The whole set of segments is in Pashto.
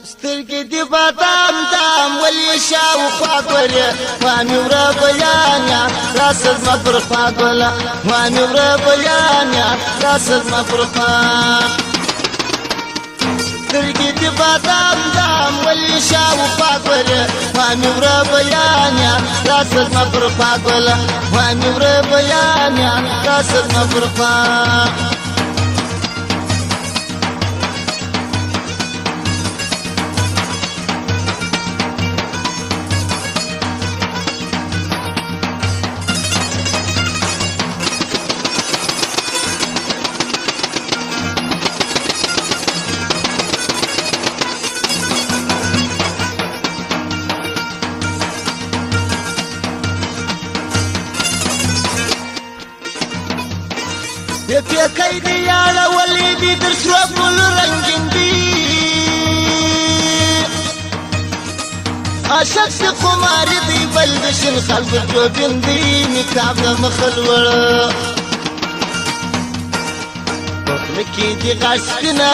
سترګې دې بادام دام ولې شاوخوا ګورې ما مې وره بیانیا راسه زما پر خوا ګله ما مې وره بیانیا راسه زما پر خوا سترګې دې بادام دام ولې شاوخوا ګورې ما مې وره بیانیا راسه زما پر خوا ګله ما مې وره بیانیا راسه زما پر خوا پیکای دی یاړه ولې دې در سره ګل رنگین دی عاشق سے خمار دی بل دشن خلق جوبین دی نکاب د مخل وړ لکه دی غشنا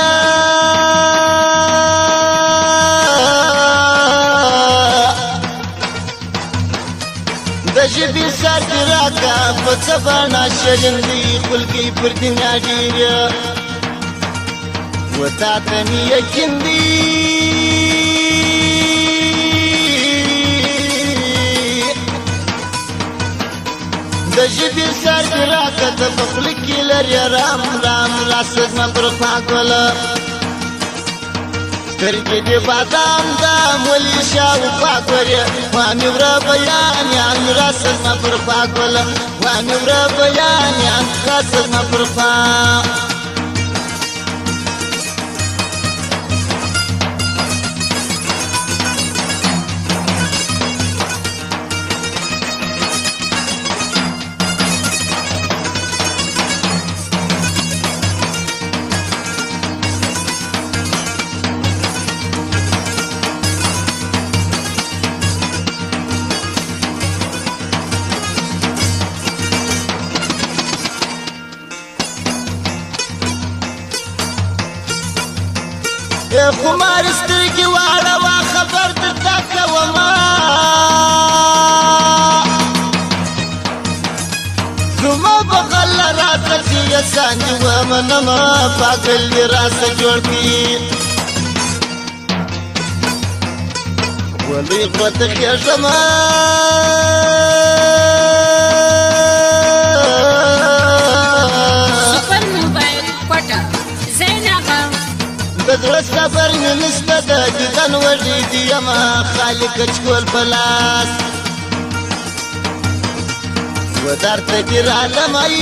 دجبی سر راکا پڅبانا شرندی خلقی پر دنیا ډیر وتا تنی یقین دی دجبی سر راکا د خلقی لري رام رام راسد ما پر پاګل سترګې دې بادام دام ولې شاوخوا ګورې ما مې وره بیانیان راسه زما پر خوا ګله ما مې وره بیانیان راسه زما پر خوا خمار سترګې واړوه خبر درته کومه زما بغل راته چې یسان دې ومنمه پاګل دې راسه جوړ کړي ولې غوته خېژمه بدرس صبر نسبة ديدان وجيدي يما خالق اشكول بلاس ودار تجر عالمي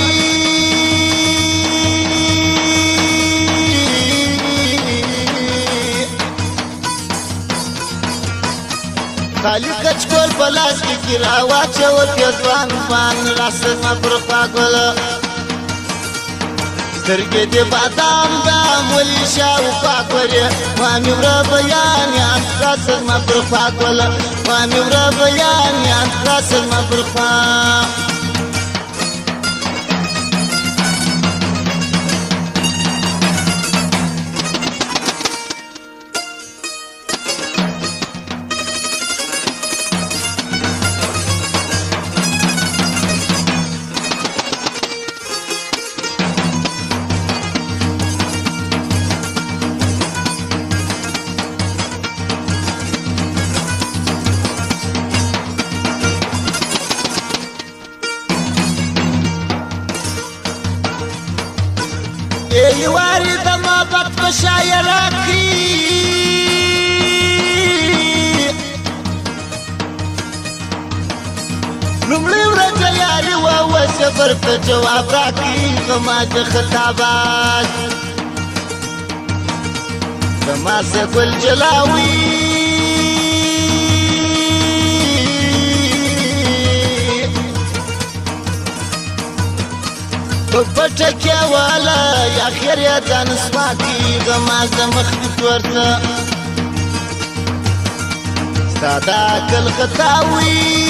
خالق اشكول بلاس کی کراوات شوت یزوان فان راسد ما پرخواگل سترګې دې بادام دام ولې شاوخوا ګورې ما مې وره بیانیان راسه زما پر خوا ګله ما مې وره بیانیان راسه زما پر خوا یواری د محبت په شاعره کې لومړۍ ورځ یاري وه صبر ته جواب راکړي زما د خطابات زما څه ګل جلاوي پټه کې والا یا خیر یا ځان سپاکي زما د مخ ورته ساده کل خطاوي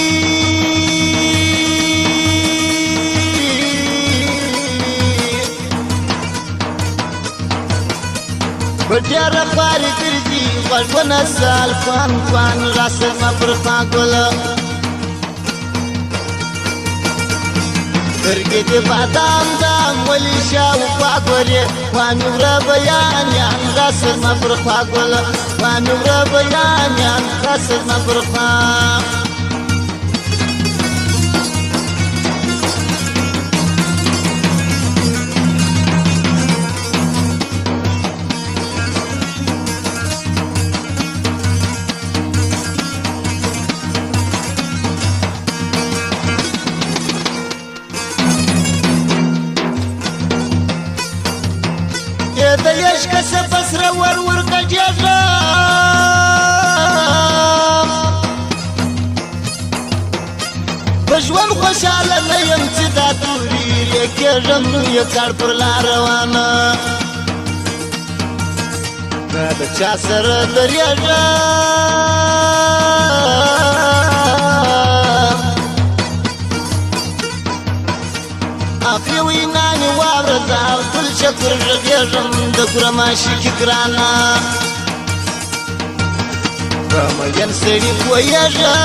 ډېره خواري ګرځي غوږونه سال خوان خوان راسمه پر خوا ګله سترګې د بادام دام ولې شاوخوا ګورې خوا مې وره بیانیان راسمه پر خوا ګله خوا مې وره بیانیان راسمه پر خوا د یش کسه پسره ور کجېږه په ژوند خوشحاله نه یم چې دا توري لیکېږم یې کاڼ پر لار روانه نه د چا سره درېږه اخري وینانې واوره زه او تل شکر غږېږم د ګرماشي کې ګرانه په مین سړي پوهېږه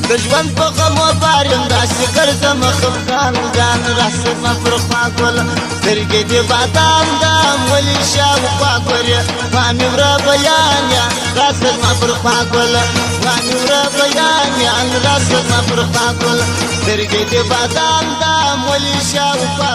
د ژوند په غمو بار یم داسې ګرځمه خفګان ګان راسمه پر خوا ګله سترګې د بادام دام ولې شاوخوا ګورې خوا مې وره بیانیان راسمه پر خوا ګله خوا مې وره بیانیان راسمه پر خوا ګله سترګې د بادام دام ولې شاوخوا